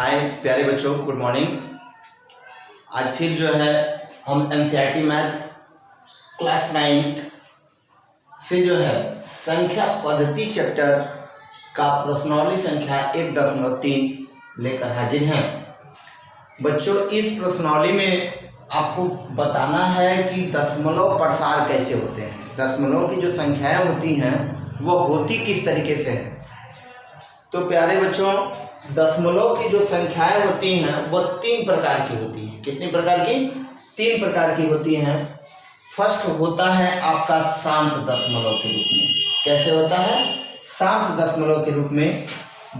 हाय प्यारे बच्चों, good morning. आज फिर जो है हम एनसीईआरटी मैथ क्लास 9 से जो है संख्या पद्धति चैप्टर का प्रश्नावली संख्या 1.3 लेकर हाजिर हैं। बच्चों, इस प्रश्नावली में आपको बताना है कि दशमलव प्रसार कैसे होते हैं। दशमलव की जो संख्याएं होती हैं वो होती किस तरीके से है। तो प्यारे बच्चों, दशमलव की जो संख्याएं होती हैं वो 3 प्रकार की होती हैं। कितनी प्रकार की? 3 प्रकार की होती हैं। फर्स्ट होता है आपका शांत दशमलव के रूप में। कैसे होता है? शांत दशमलव के रूप में।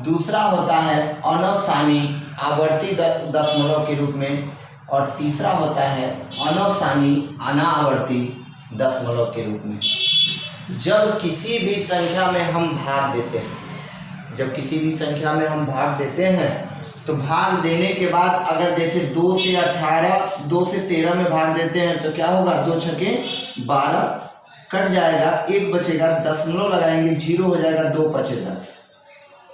दूसरा होता है अनसानी आवर्ती दशमलव के रूप में। और तीसरा होता है अनसानी अनावर्ती दशमलव के रूप में। जब किसी भी संख्या में हम भाग देते हैं, जब किसी भी संख्या में हम भाग देते हैं तो भाग देने के बाद अगर जैसे 2 से 18, 2 से 13 में भाग देते हैं तो क्या होगा? 2 छके 12 कट जाएगा, 1 बचेगा, दशमलव लगाएंगे, 0 हो जाएगा, 2 बचे 10।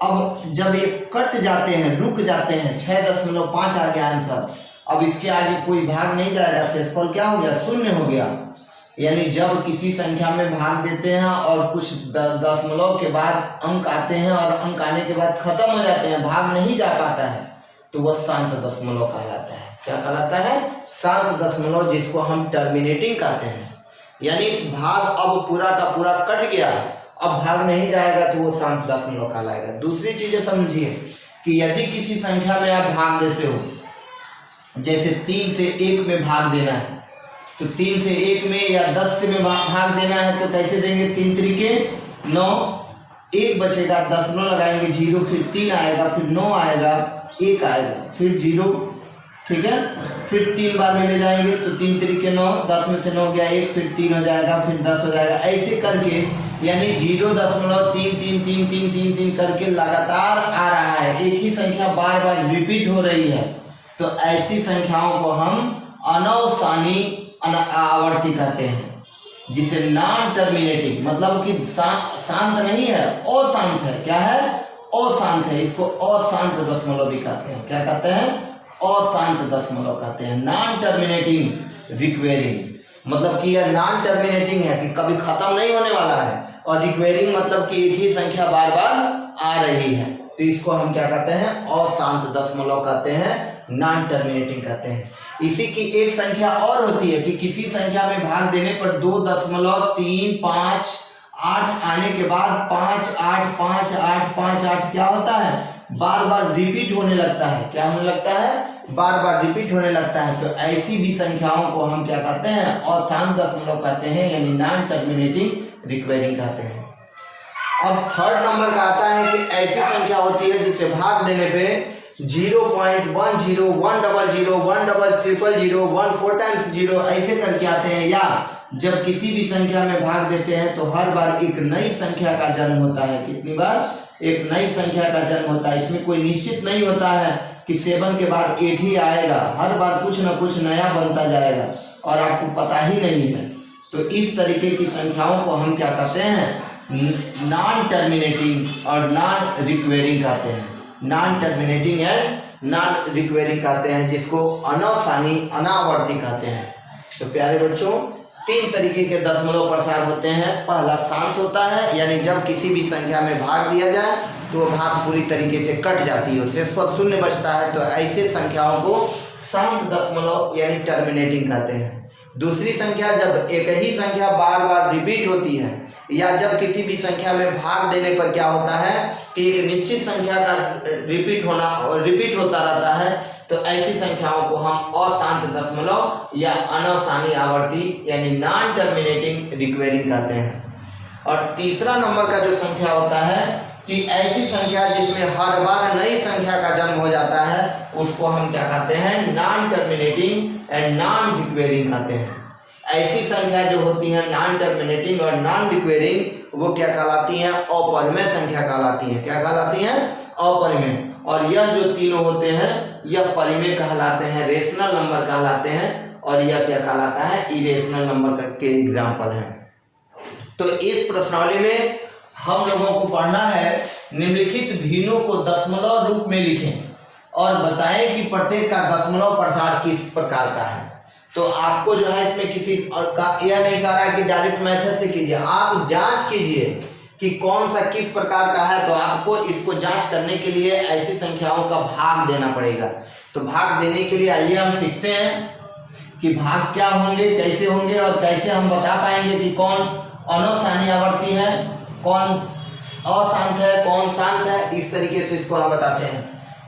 अब जब ये कट जाते हैं, रुक जाते हैं, 6.5 आ गया आंसर। अब इसके आगे कोई भाग नहीं जाएगा, शेषफल क्या हो गया? 0 हो गया। यानी जब किसी संख्या में भाग देते हैं और कुछ दशमलव के बाद अंक आते हैं और अंक आने के बाद खत्म हो जाते हैं, भाग नहीं जा पाता है, तो वह शांत दशमलव कहलाता है। क्या कहलाता है? शांत दशमलव, जिसको हम टर्मिनेटिंग कहते हैं। यानी भाग अब पूरा का पूरा कट गया, अब भाग नहीं जाएगा तो वो शांत दशमलव कहलाएगा। दूसरी चीजें समझिए कि यदि किसी संख्या में आप भाग देते हो, जैसे 3 से 1 में भाग देना है, तो 3 से 1 में या 10 से में भाग देना है तो कैसे देंगे? 3 तरीके 9, 1 बचेगा, दशमलव लगाएंगे, 0, फिर 3 आएगा, फिर 9 आएगा, 1 आएगा, फिर 0, ठीक है। फिर 3 बार में ले जाएंगे तो 3 तरीके 9, 10 में से 9 गया 1, फिर 3 हो जाएगा, फिर 10 हो जाएगा। ऐसे करके यानी 0.3 करके लगातार आ रहा है। एक ही संख्या बार बार रिपीट हो रही है, तो ऐसी संख्याओं को हम अनवसानी आवर्ती कहते हैं, जिसे नॉन टर्मिनेटिंग, मतलब कि शांत नहीं है, अशांत है। क्या है? अशांत है। इसको अशांत दशमलव भी कहते हैं। क्या कहते हैं? अशांत दशमलव कहते हैं। नॉन टर्मिनेटिंग रिक्वेरिंग, मतलब कि यह नॉन टर्मिनेटिंग है कि कभी खत्म नहीं होने वाला है, और रिक्वेरिंग मतलब कि एक ही संख्या बार बार आ रही है, तो इसको हम क्या कहते हैं? अशांत दशमलव कहते हैं, नॉन टर्मिनेटिंग कहते हैं। इसी की एक संख्या और होती है कि किसी संख्या में भाग देने पर 2.358 आने के बाद 5, 8, 5, 8, 5, 8 क्या होता है? बार बार रिपीट होने लगता है। क्या होने लगता है? बार बार रिपीट होने लगता है। तो ऐसी भी संख्याओं को हम क्या कहते हैं? अशांत दशमलव कहते हैं, यानी नॉन टर्मिनेटिंग रिक्वेरिंग कहते हैं। अब थर्ड नंबर का आता है कि ऐसी संख्या होती है जिसे भाग देने पे 0.10, 100, 100, 10000, 1 4 टाइम्स 0 ऐसे करके आते हैं। या जब किसी भी संख्या में भाग देते हैं तो हर बार एक नई संख्या का जन्म होता है। कितनी बार? एक नई संख्या का जन्म होता है। इसमें कोई निश्चित नहीं होता है कि 7 के बाद 8 ही आएगा। हर बार कुछ ना कुछ नया बनता जाएगा और आपको पता ही नहीं है। तो इस तरीके की संख्याओं को हम क्या कहते हैं? नॉन टर्मिनेटिंग और नॉन रिक्वेरिंग कहते हैं। नॉन टर्मिनेटिंग एंड नॉन रिक्वेरिंग कहते हैं, जिसको अनवसानी अनावर्ती कहते हैं। तो प्यारे बच्चों, 3 तरीके के दशमलव प्रसार होते हैं। पहला शांत होता है, यानी जब किसी भी संख्या में भाग दिया जाए तो वह भाग पूरी तरीके से कट जाती है, शेषफल 0 बचता है, तो ऐसे संख्याओं को शांत दशमलव यानी टर्मिनेटिंग कहते हैं। दूसरी संख्या, जब एक ही संख्या बार बार रिपीट होती है, या जब किसी भी संख्या में भाग देने पर क्या होता है कि एक निश्चित संख्या का रिपीट होता रहता है, तो ऐसी संख्याओं को हम अशांत दशमलव या अनवसानी आवर्ती यानी नॉन टर्मिनेटिंग रिक्वेरिंग कहते हैं। और तीसरा नंबर का जो संख्या होता है कि ऐसी संख्या जिसमें हर बार नई संख्या का जन्म हो जाता है, उसको हम क्या कहते हैं? नॉन टर्मिनेटिंग एंड नॉन रिक्वेरिंग कहते हैं। ऐसी संख्या जो होती है नॉन टर्मिनेटिंग और नॉन रिक्वेरिंग, वो क्या कहलाती हैं? अपरिमेय संख्या कहलाती हैं। क्या कहलाती हैं? अपरिमेय। और यह जो तीनों होते हैं यह परिमेय कहलाते हैं, रेशनल नंबर कहलाते हैं, और यह क्या कहलाता है? इरेशनल नंबर के एग्जाम्पल हैं। तो इस प्रश्नावली में हम लोगों को पढ़ना है निम्नलिखित भिन्नों को दशमलव रूप में लिखें और बताएं कि प्रत्येक का दशमलव प्रसार किस प्रकार का है। तो आपको जो है इसमें किसी का यह नहीं कह रहा है कि डायरेक्ट मेथड से कीजिए, आप जांच कीजिए कि कौन सा किस प्रकार का है। तो आपको इसको जांच करने के लिए ऐसी संख्याओं का भाग देना पड़ेगा। तो भाग देने के लिए आइए हम सीखते हैं कि भाग क्या होंगे, कैसे होंगे और कैसे हम बता पाएंगे कि कौन अनोसानी आवर्ती है, कौन अशांत है, कौन शांत है। इस तरीके से इसको हम बताते हैं।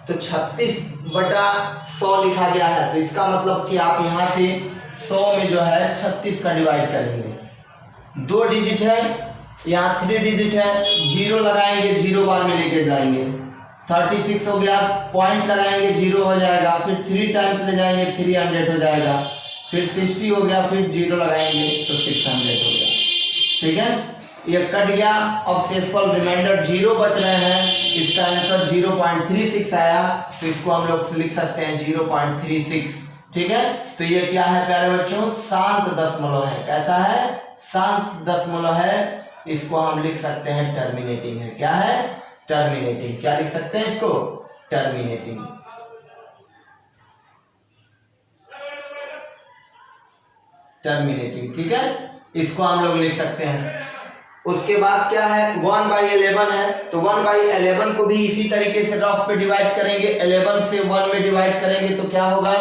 तो 36/100 लिखा गया है, तो इसका मतलब कि आप यहाँ से 100 में जो है 36 का डिवाइड करेंगे। 2 डिजिट है, यहाँ 3 डिजिट है, 0 लगाएंगे, 0 बार में लेके जाएंगे। 36 हो गया, पॉइंट लगाएंगे, 0 हो जाएगा, फिर 3 टाइम्स ले जाएंगे, 300 हो जाएगा, फिर 60 हो गया, फिर 0 लगाएंगे तो 600 हो गया। ठीक है, ये कट गया। अब शेषफल रिमाइंडर 0 बच रहे हैं, इसका आंसर 0.36 आया। तो इसको हम लोग लिख सकते हैं 0.36। ठीक है, तो ये क्या है प्यारे बच्चों, शांत दशमलव है। कैसा है, शांत दशमलव है। इसको हम लिख सकते हैं टर्मिनेटिंग है। क्या है, टर्मिनेटिंग। क्या लिख सकते हैं इसको, टर्मिनेटिंग। टर्मिनेटिंग, ठीक है, इसको हम लोग लिख सकते हैं। उसके बाद क्या है, 1/11 है, तो 1/11 को भी इसी तरीके से रफ पे डिवाइड करेंगे। 11 से 1 में डिवाइड करेंगे तो क्या होगा,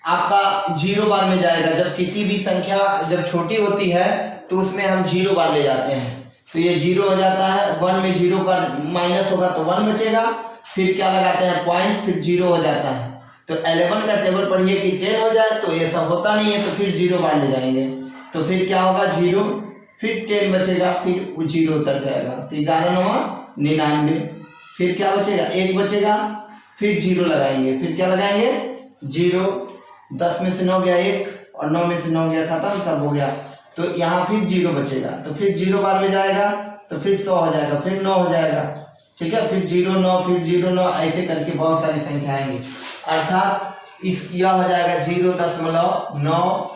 आपका 0 बार में जाएगा। जब किसी भी संख्या जब छोटी होती है तो उसमें हम 0 बार ले जाते हैं, तो ये 0 हो जाता है। 1 में 0 का माइनस होगा तो 1 बचेगा, फिर क्या लगाते हैं पॉइंट, फिर 0 हो जाता है। तो 11 का टेबल पढ़िए कि 10 हो जाए, तो ये सब होता नहीं है, तो फिर 0 बार ले जाएंगे, तो फिर क्या होगा 0, फिर 10 बचेगा, फिर 0 उतर जाएगा, तो 11×9 = 99। फिर क्या बचेगा, 1 बचेगा, फिर 0 लगाएंगे, फिर क्या लगाएंगे 0। 10 में से 9 गया 1 और 9 में से 9 गया, खत्म, सब हो गया। तो यहाँ फिर 0 बचेगा, तो फिर 0 बार में जाएगा, तो फिर 100 हो जाएगा, फिर 9 हो जाएगा। ठीक है, फिर 0 9, फिर 0 9, ऐसे करके बहुत सारी संख्या आएंगी। अर्थात इस यह हो जाएगा 0.9,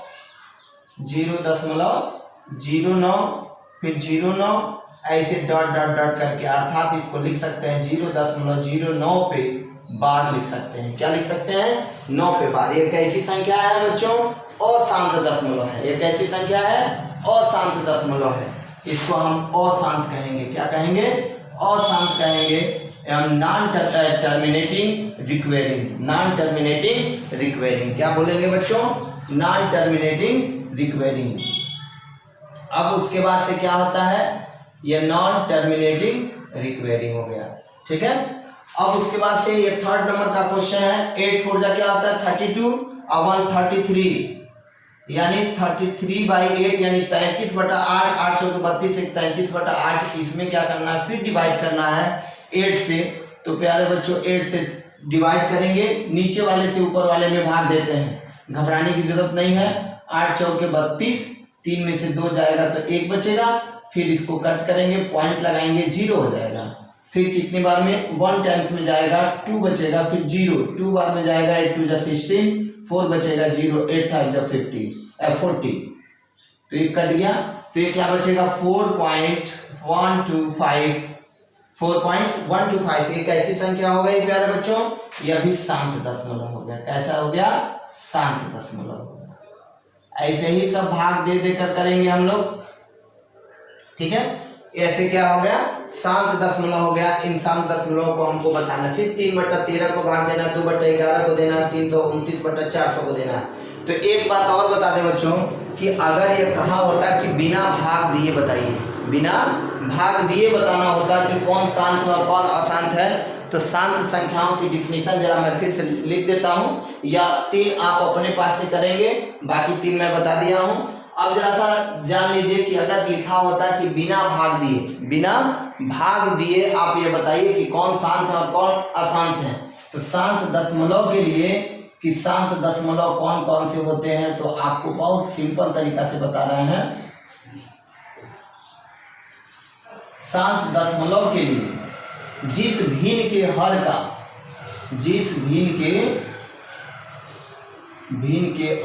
0.09, फिर 0.9, ऐसे डॉट डॉट डॉट करके। अर्थात इसको लिख सकते हैं 0.09 पे बार लिख सकते हैं। क्या लिख सकते हैं, 9 पे बार। ये कैसी संख्या है बच्चों, अशांत दशमलव है। ये कैसी संख्या है, अशांत दशमलव है। इसको हम अशांत कहेंगे। क्या कहेंगे, अशांत कहेंगे। Non terminating recurring, non terminating recurring. क्या बोलेंगे बच्चों, नॉन टर्मिनेटिंग रिक्वेरिंग। अब उसके बाद से क्या होता है, ये नॉन टर्मिनेटिंग रिक्वेरिंग हो गया। ठीक है, अब उसके बाद से ये 3rd नंबर का क्वेश्चन है। 8 4 जा क्या होता है 32 और 133, यानी 33/8 यानी 33/8, 8 चौके 32, 33/8। इसमें क्या करना है, फिर डिवाइड करना है 8 से। तो प्यारे बच्चों 8 से डिवाइड करेंगे, नीचे वाले से ऊपर वाले में भाग देते हैं, घबराने की जरूरत नहीं है। 8 चौके 32, 3 में से 2 जाएगा तो 1 बचेगा, फिर इसको कट करेंगे, पॉइंट लगाएंगे, 0 हो जाएगा। फिर कितने बार में, 1 टाइम्स में जाएगा, 2 बचेगा, फिर 0, 2 बार में जाएगा, 8 2 = 16, 4 बचेगा, 0, 8 5 = 40। तो ये कट गया, तो ये क्या बचेगा 4.125, 4.125। एक ऐसी संख्या हो गई प्यारे बच्चों, यह भी शांत दशमलव हो गया। कैसा हो गया, शांत दशमलव हो गया। ऐसे ही सब भाग दे देकर करेंगे हम लोग। ठीक है, ऐसे क्या हो गया, शांत दशमलव हो गया। इन शांत दशमलव को हमको बताना, फिर 3/13 को भाग देना, 2/11 को देना, 329/400 को देना। तो एक बात और बता दें बच्चों कि अगर ये कहा होता कि बिना भाग दिए बताइए, बिना भाग दिए बताना होता कि कौन शांत है और कौन अशांत है, तो शांत संख्याओं की डिफिनीशन जरा मैं फिर से लिख देता हूँ, या 3 आप अपने पास से करेंगे, बाकी 3 मैं बता दिया हूँ। अब जरा सा जान लीजिए कि अगर लिखा होता कि बिना भाग दिए, बिना भाग दिए आप ये बताइए कि कौन शांत है और कौन अशांत है। तो शांत दशमलव के लिए कि शांत दशमलव कौन कौन से होते हैं, तो आपको बहुत सिंपल तरीका से बता रहे हैं। शांत दशमलव के लिए जिस भिन्न के हर का, जिस भिन्न के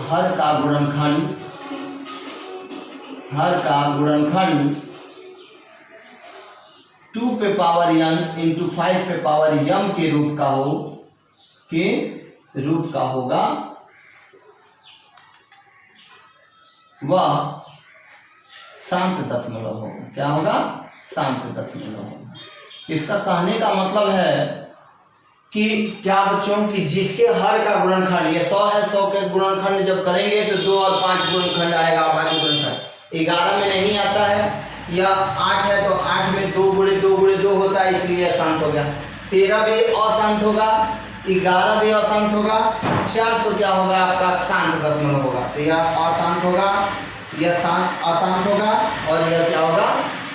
हर का गुणनखंड, हर का गुणनखंड 2 पे पावर n × 5 पे पावर m के रूप का हो, के रूट का होगा वह शांत दशमलव होगा। क्या होगा? शांत दशमलव होगा। इसका कहने का मतलब है कि क्या बच्चों कि जिसके हर का गुणनखंड, ये 100 है, 100 के गुणनखंड जब करेंगे तो 2 और 5 गुणनखंड आएगा। 5 गुणनखंड 11 में नहीं आता है, या 8 है तो 8 में 2 गुणे 2 गुणे 2 होता है, इसलिए अशांत हो गया। 13 भी अशांत होगा, 11 भी अशांत होगा, 400 क्या होगा आपका? शांत दशमलव होगा। तो यह अशांत होगा, यह शांत अशांत होगा, और यह क्या होगा?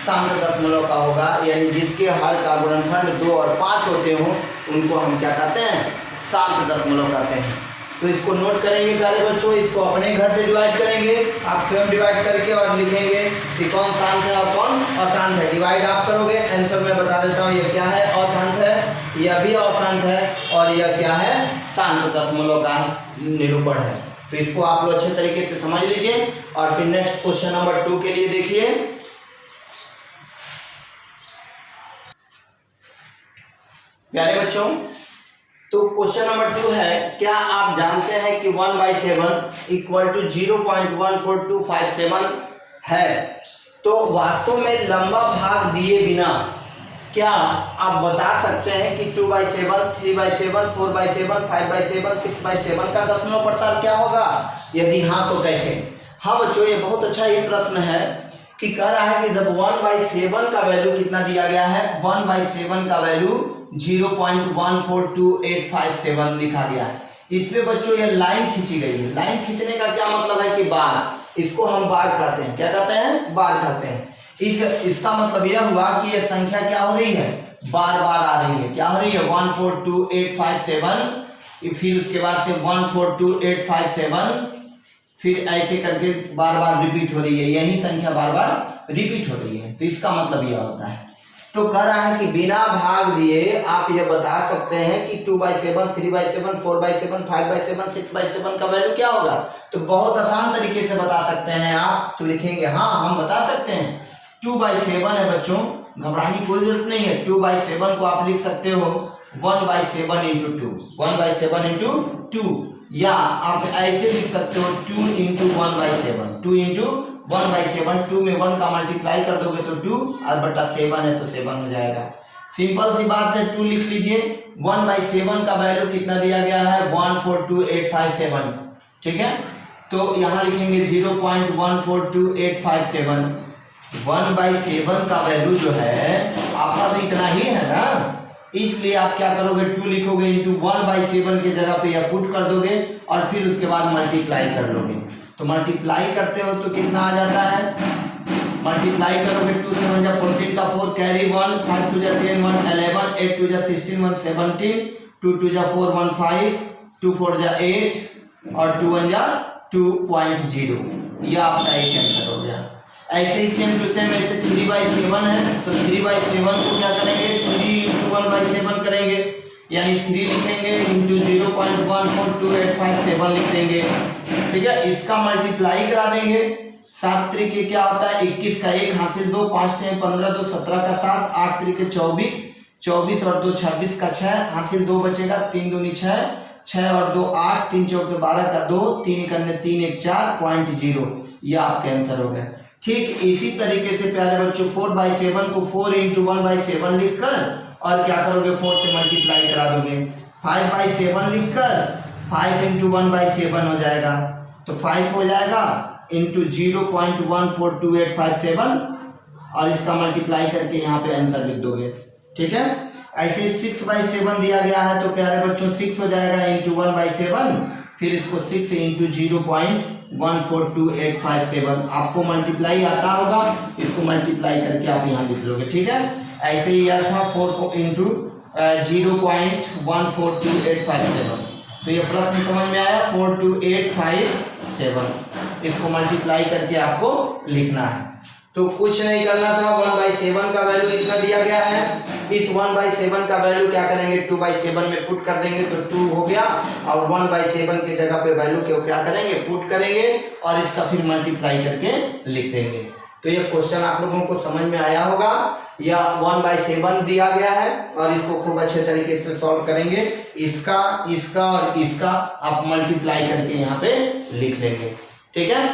शांत दशमलव का होगा। यानी जिसके हर का गुणनखंड 2 और 5 होते हो उनको हम क्या कहते हैं? शांत दशमलव कहते हैं। तो इसको नोट करेंगे प्यारे बच्चों, इसको अपने घर से डिवाइड करेंगे, आप स्वयं डिवाइड करके और लिखेंगे कि कौन शांत है और कौन अशांत है। डिवाइड आप करोगे, आंसर मैं बता देता हूँ। यह क्या है? अशांत है, यह भी अशांत है, और यह क्या है? शांत दशमलव का निरूपण है। तो इसको आप लोग अच्छे तरीके से समझ लीजिए। और फिर नेक्स्ट क्वेश्चन नंबर 2 के लिए देखिए। प्यारे बच्चों, तो क्वेश्चन नंबर 2 है, क्या आप जानते हैं कि 1/7 इक्वल टू 0.14257 है? तो वास्तव में लंबा भाग दिए बिना क्या आप बता सकते हैं कि 2/7, 3/7, 4/7, 5/7, 6/7 का दशमलव प्रसार क्या होगा? यदि हाँ तो कैसे? हाँ बच्चों, ये बहुत अच्छा ये प्रश्न है कि कह रहा है कि जब 1/7 का वैल्यू कितना दिया गया है? 1/7 का वैल्यू 0.142857 लिखा गया है। इसमें बच्चों ये लाइन खींची गई है। लाइन खींचने का क्या मतलब है कि बार, इसको हम बार कहते हैं। क्या कहते हैं? बार कहते हैं। इसका मतलब यह हुआ कि यह संख्या क्या हो रही है? बार बार आ रही है। क्या हो रही है? 142857, फिर उसके बाद से 142857, फिर ऐसे करके बार बार रिपीट हो रही है। यही संख्या बार बार रिपीट हो रही है। तो इसका मतलब यह होता है। तो कह रहा है कि बिना भाग दिए आप ये बता सकते हैं कि 2/7, 3/7, 4/7, 5/7, 6/7 का वैल्यू क्या होगा? तो बहुत आसान तरीके से बता सकते हैं आप। तो लिखेंगे, हाँ हम बता सकते हैं। 2/7 है बच्चों, घबराने की कोई जरूरत नहीं है। 2/7 को आप लिख सकते हो 1/7 इंटू 2, 1/7 इंटू 2, या आप ऐसे लिख सकते हो 2 इंटू 1/7, 2 इंटू 1/7। 2 में 1 का मल्टीप्लाई कर दोगे तो 2, और बटा 7 है तो 7 हो जाएगा। सिंपल सी बात है, 2 लिख लीजिए। 1/7 का वैल्यू कितना दिया गया है? 142857, ठीक है। तो यहाँ लिखेंगे 0.142857। 1/7 का वैल्यू जो है आपका तो इतना ही है ना, इसलिए आप क्या करोगे? 2 लिखोगे इंटू 1/7 के जगह पे यह पुट कर दोगे, और फिर उसके बाद मल्टीप्लाई कर लोगे। तो मल्टीप्लाई करते हो तो कितना आ जाता है? मल्टीप्लाई करोगे 2 7 जा 14 का 4 कैरी 1, 5 2 जा 10 1 11, 8 2 जा 16 1 17, 2 2 जा 4 1 5, 2 4 जा 8, और 2 1 जा 2.0। यह आपका एक आंसर हो गया। ऐसे ही सेम टू सेम ऐसे 3/7 है, तो 3/7 को क्या करेंगे? 3 इंटू 1/7 करेंगे, यानी 3 लिखेंगे इंटू 0.142857 लिख देंगे, ठीक है। इसका मल्टीप्लाई करा देंगे। 7 तरीके क्या होता है? 21 का 1 हासिल 2, 5 3 15, 2 17 का 7, 8 तरीके 24, 24 और 2 26 का 6 हासिल 2 बचेगा, 3 दूनी 6, 6 और 2 8, 3 चौके 12 का 2, 3 करने 3 1 4.0। यह आपका आंसर हो गया। ठीक इसी तरीके से प्यारे बच्चों 4/7 को 4 इंटू 1/7 लिखकर और क्या करोगे? 4 से मल्टीप्लाई करा दोगे। 5/7 लिखकर 5 इंटू 1/7 हो जाएगा, तो 5 हो जाएगा इंटू 0.142857, और इसका मल्टीप्लाई करके यहाँ पे आंसर लिख दोगे, ठीक है। ऐसे 6/7 दिया गया है, तो प्यारे बच्चों 6 हो जाएगा इंटू 1/7, फिर इसको 6 इंटू 0.142857। आपको मल्टीप्लाई आता होगा, इसको मल्टीप्लाई करके आप यहाँ लिख लोगे, ठीक है। ऐसे ही यह था 4 इंटू 0.142857। तो ये प्रश्न समझ में आया? 42857, इसको मल्टीप्लाई करके आपको लिखना है। तो कुछ नहीं करना था। 1/7 का वैल्यू इतना दिया गया है, इस 1/7 का वैल्यू क्या करेंगे? 2/7 में पुट कर देंगे तो 2 हो गया, और 1/7 के जगह पे वैल्यू को क्या करेंगे? पुट करेंगे, और इसका फिर मल्टीप्लाई करके लिख देंगे। तो ये क्वेश्चन आप लोगों को समझ में आया होगा। या 1/7 दिया गया है और इसको खूब अच्छे तरीके से सॉल्व करेंगे। इसका इसका और इसका आप मल्टीप्लाई करके यहाँ पे लिख लेंगे। ठीक है।